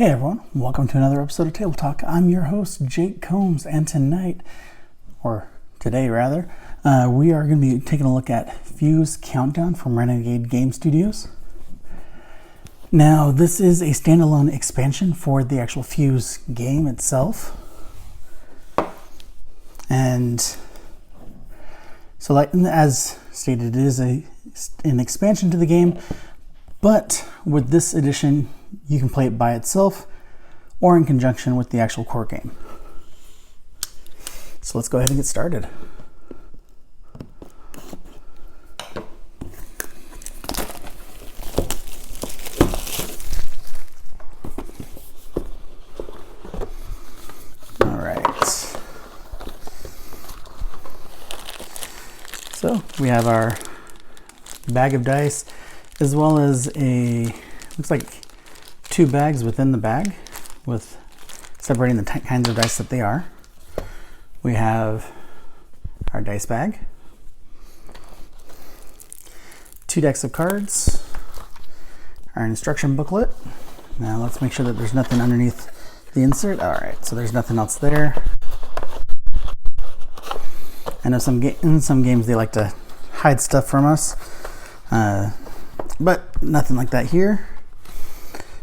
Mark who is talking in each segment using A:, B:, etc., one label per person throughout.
A: Hey everyone, welcome to another episode of Table Talk. I'm your host, Jake Combs, and tonight, or today rather, we are going to be taking a look at Fuse Countdown from Renegade Game Studios. Now, this is a standalone expansion for the actual Fuse game itself. And so, like as stated, it is an expansion to the game, but with this edition, you can play it by itself or in conjunction with the actual core game. So let's go ahead and get started. All right. So we have our bag of dice as well as looks like 2 bags within the bag with separating the kinds of dice that they are. We have our dice bag, 2 decks of cards, our instruction booklet. Now let's make sure that there's nothing underneath the insert. All right, so there's nothing else there. I know in some games they like to hide stuff from us, but nothing like that here.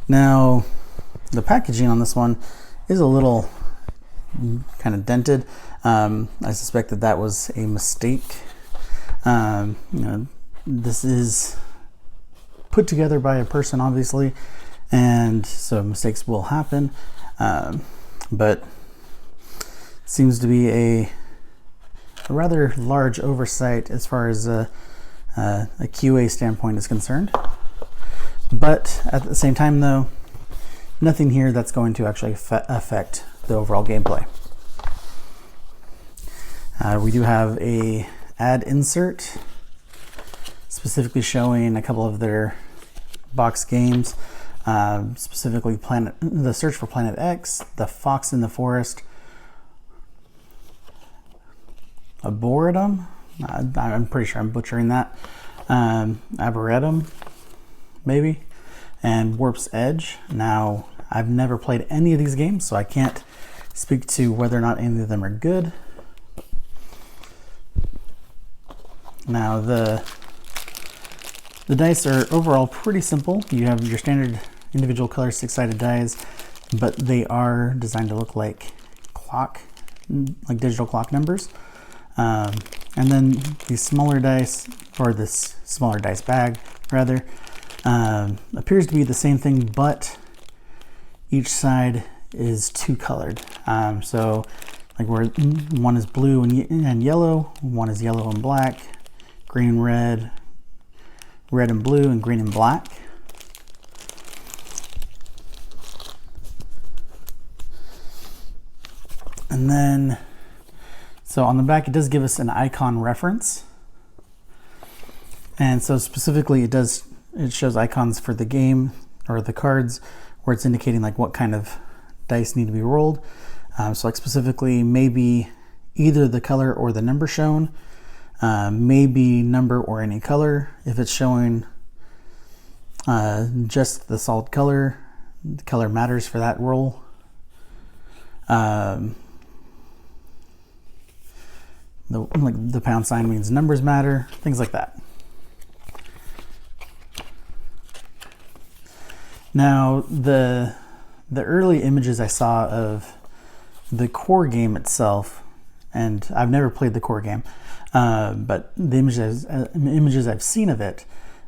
A: Now, the packaging on this one is a little kind of dented. I suspect that was a mistake. This is put together by a person, obviously, and so mistakes will happen. But seems to be a rather large oversight as far as a QA standpoint is concerned. But at the same time, though, nothing here that's going to actually affect the overall gameplay. We do have a ad insert specifically showing a couple of their box games, specifically the Search for Planet X, the Fox in the Forest, Arboretum. I'm pretty sure I'm butchering that. Arboretum, maybe, and Warp's Edge. Now, I've never played any of these games, so I can't speak to whether or not any of them are good. Now, the dice are overall pretty simple. You have your standard individual color 6-sided dice, but they are designed to look like digital clock numbers. And then these smaller dice, or this smaller dice bag, rather, appears to be the same thing, but each side is 2-colored. So, like where one is blue and yellow, one is yellow and black, green, red, red and blue, and green and black. And then, so on the back, it does give us an icon reference. And so specifically it shows icons for the game or the cards where it's indicating like what kind of dice need to be rolled. So like specifically maybe either the color or the number shown, maybe number or any color. If it's showing just the solid color, the color matters for that roll. The pound sign means numbers matter, things like that. Now, the early images I saw of the core game itself, and I've never played the core game, but the images I've seen of it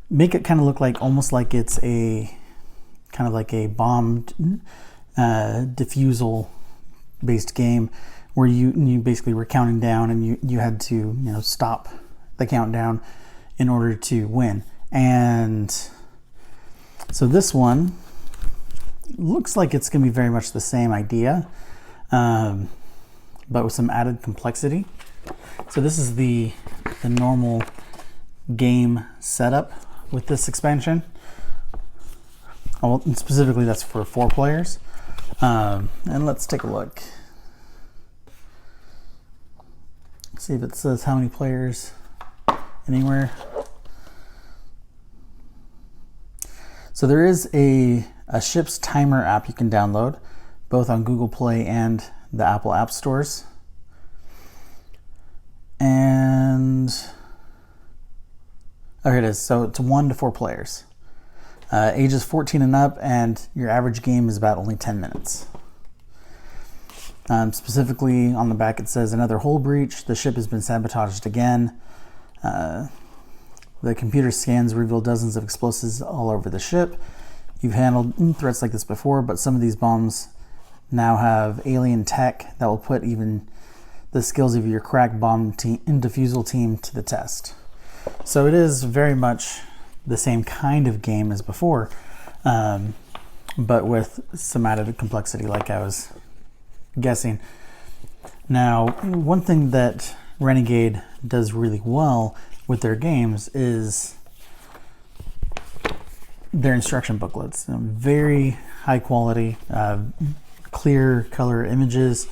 A: make it kind of look like almost like it's a kind of like a bomb defusal based game where you basically were counting down and you had to stop the countdown in order to win. And so this one looks like it's going to be very much the same idea, but with some added complexity. So this is the normal game setup with this expansion. Well, specifically that's for 4 players. And let's take a look. See if it says how many players anywhere. So there is a a ship's timer app you can download, both on Google Play and the Apple App Stores. And here it is. So it's 1 to 4 players. Ages 14 and up, and your average game is about only 10 minutes. Specifically on the back it says, another hull breach. The ship has been sabotaged again. The computer scans reveal dozens of explosives all over the ship. You've handled threats like this before, but some of these bombs now have alien tech that will put even the skills of your crack bomb team and defusal team to the test. So it is very much the same kind of game as before, but with some added complexity, like I was guessing. Now, one thing that Renegade does really well with their games is their instruction booklets. Very high quality, clear color images,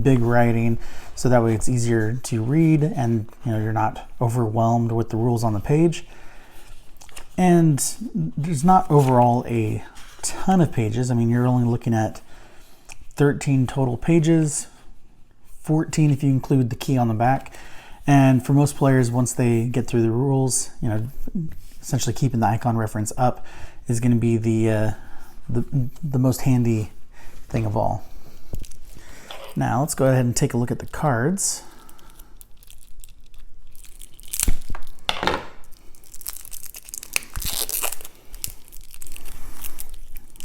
A: big writing, so that way it's easier to read and you're not overwhelmed with the rules on the page. And there's not overall a ton of pages. I mean, you're only looking at 13 total pages, 14 if you include the key on the back. And for most players, once they get through the rules, essentially keeping the icon reference up is going to be the most handy thing of all. Now let's go ahead and take a look at the cards.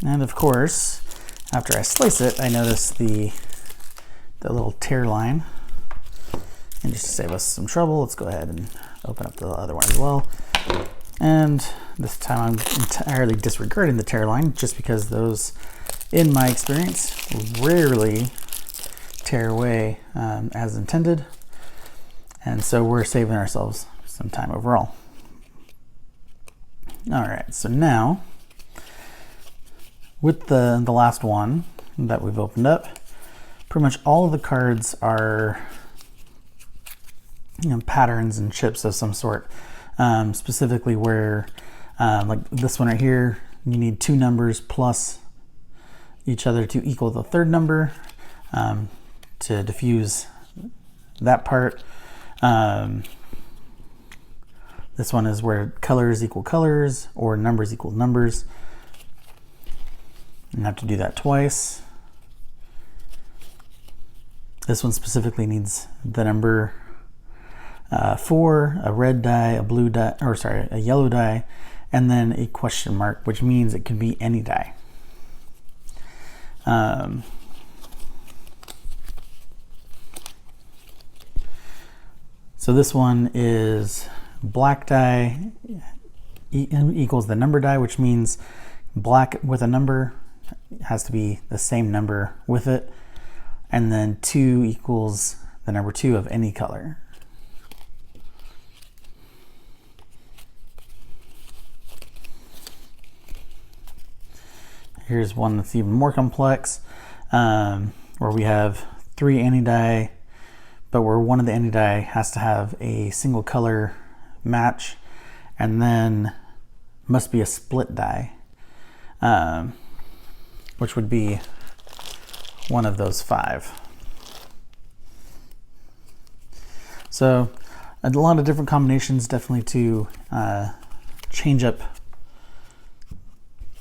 A: And of course, after I slice it, I notice the little tear line. And just to save us some trouble, let's go ahead and open up the other one as well. And this time I'm entirely disregarding the tear line, just because those, in my experience, rarely tear away as intended. And so we're saving ourselves some time overall. All right, so now with the last one that we've opened up, pretty much all of the cards are patterns and chips of some sort. Specifically where like this one right here, you need 2 numbers plus each other to equal the third number to diffuse that part. This one is where colors equal colors or numbers equal numbers. You have to do that twice. This one specifically needs the number 4, a red die, a blue die, or sorry, a yellow die, and then a question mark, which means it can be any die. So this one is black die equals the number die, which means black with a number has to be the same number with it, and then 2 equals the number 2 of any color. Here's one that's even more complex, where we have 3 anti-die, but where one of the anti-die has to have a single color match, and then must be a split die, which would be one of those 5. So a lot of different combinations, definitely to change up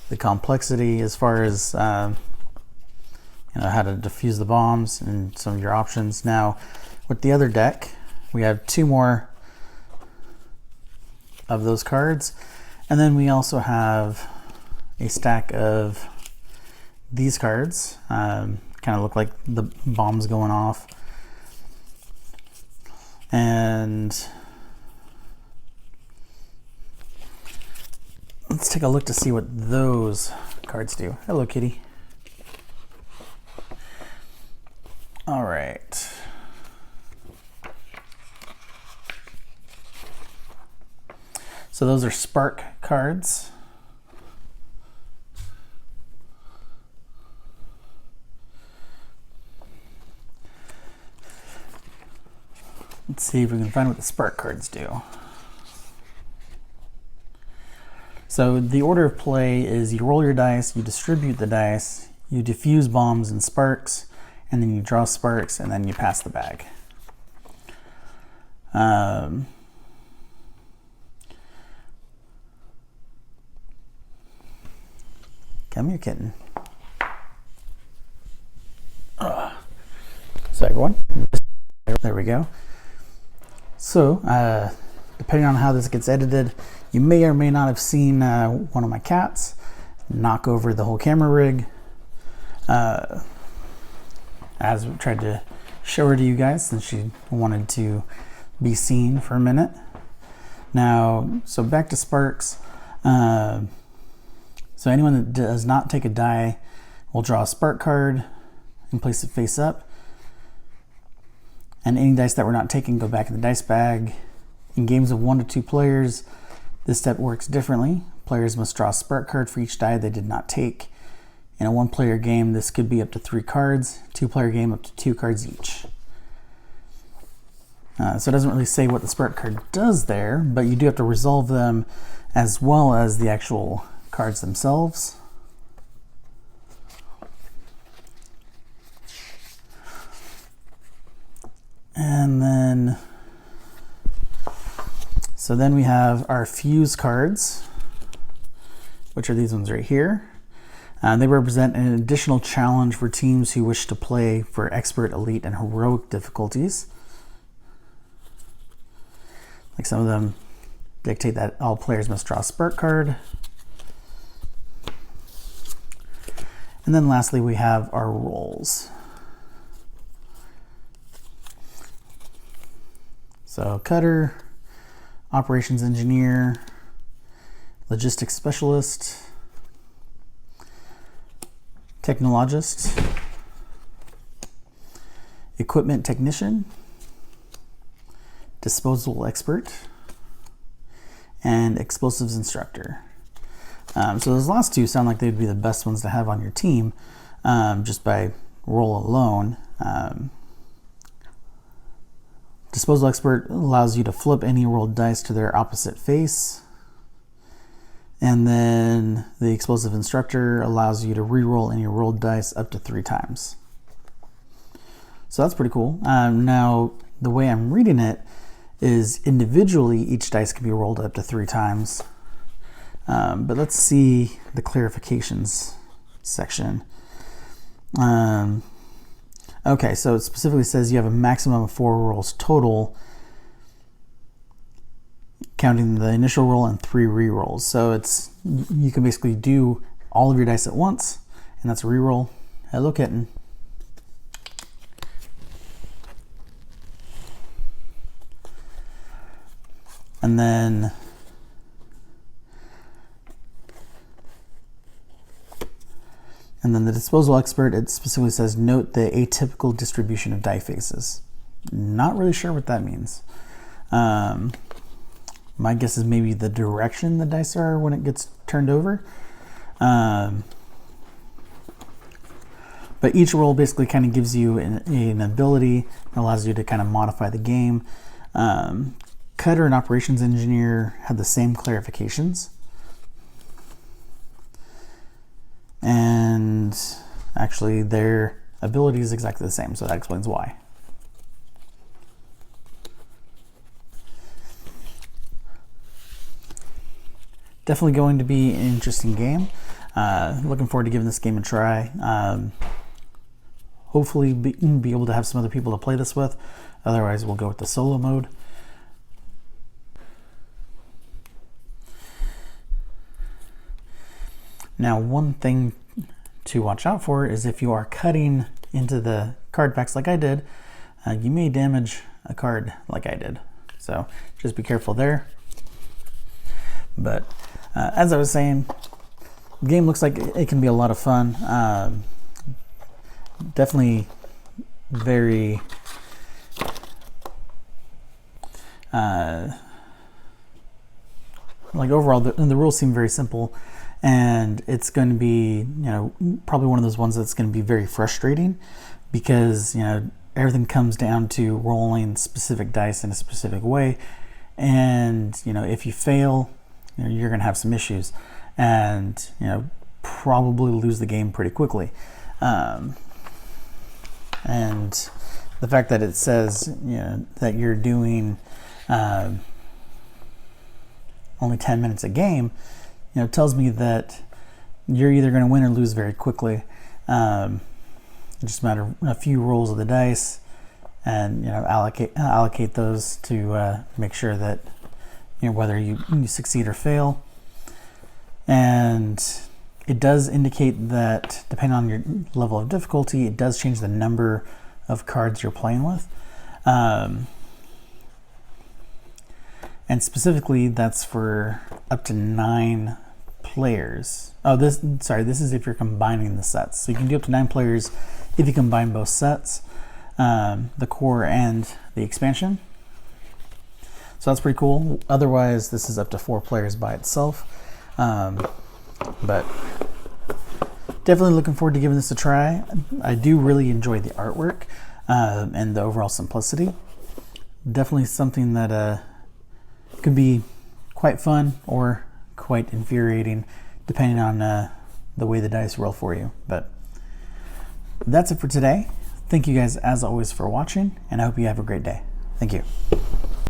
A: the complexity as far as how to defuse the bombs and some of your options. Now with the other deck, we have 2 more of those cards, and then we also have a stack of these cards. Kind of look like the bombs going off, and let's take a look to see what those cards do. Hello, kitty. All right. So those are spark cards. Let's see if we can find what the spark cards do. So the order of play is you roll your dice, you distribute the dice, you diffuse bombs and sparks, and then you draw sparks, and then you pass the bag. Come here, kitten. Second one. There we go. So, depending on how this gets edited, you may or may not have seen one of my cats knock over the whole camera rig. As we tried to show her to you guys, since she wanted to be seen for a minute. Now, so back to sparks. So anyone that does not take a die will draw a spark card and place it face up. And any dice that were not taken go back in the dice bag. In games of 1 to 2 players, this step works differently. Players must draw a spark card for each die they did not take. In a 1-player game, this could be up to 3 cards. 2-player game, up to 2 cards each. So it doesn't really say what the spark card does there, but you do have to resolve them as well as the actual cards themselves. And then, so then we have our fuse cards, which are these ones right here. They represent an additional challenge for teams who wish to play for expert, elite, and heroic difficulties. Like some of them dictate that all players must draw a spark card. And then lastly, we have our roles. So cutter, operations engineer, logistics specialist, technologist, equipment technician, disposal expert, and explosives instructor. So those last two sound like they'd be the best ones to have on your team, just by role alone. Disposal expert allows you to flip any rolled dice to their opposite face. And then the explosive instructor allows you to re-roll any rolled dice up to 3 times. So that's pretty cool. Now, the way I'm reading it is individually each dice can be rolled up to 3 times. But let's see the clarifications section. Okay, so it specifically says you have a maximum of 4 rolls total, counting the initial roll and 3 re-rolls. So it's, you can basically do all of your dice at once, and that's a re-roll. Hello, kitten. And then the disposal expert, it specifically says, note the atypical distribution of die faces. Not really sure what that means. My guess is maybe the direction the dice are when it gets turned over. But each roll basically kind of gives you an ability that allows you to kind of modify the game. Cutter and operations engineer had the same clarifications. And actually their ability is exactly the same, so that explains why. Definitely going to be an interesting game. Looking forward to giving this game a try. Hopefully be able to have some other people to play this with. Otherwise we'll go with the solo mode. Now, one thing to watch out for is if you are cutting into the card packs like I did, you may damage a card like I did. So just be careful there. But as I was saying, the game looks like it can be a lot of fun. Definitely very like overall the rules seem very simple. And it's going to be, probably one of those ones that's going to be very frustrating because, everything comes down to rolling specific dice in a specific way. And, if you fail, you're going to have some issues, and probably lose the game pretty quickly. And the fact that it says that you're doing only 10 minutes a game, tells me that you're either going to win or lose very quickly. Just a matter of a few rolls of the dice, and allocate those to make sure that whether you succeed or fail. And it does indicate that depending on your level of difficulty, it does change the number of cards you're playing with. And specifically, that's for up to 9 players. This is if you're combining the sets. So you can do up to 9 players if you combine both sets, the core and the expansion. So that's pretty cool. Otherwise, this is up to 4 players by itself. But definitely looking forward to giving this a try. I do really enjoy the artwork and the overall simplicity. Definitely something that could be quite fun or quite infuriating, depending on the way the dice roll for you. But that's it for today. Thank you guys, as always, for watching, and I hope you have a great day. Thank you.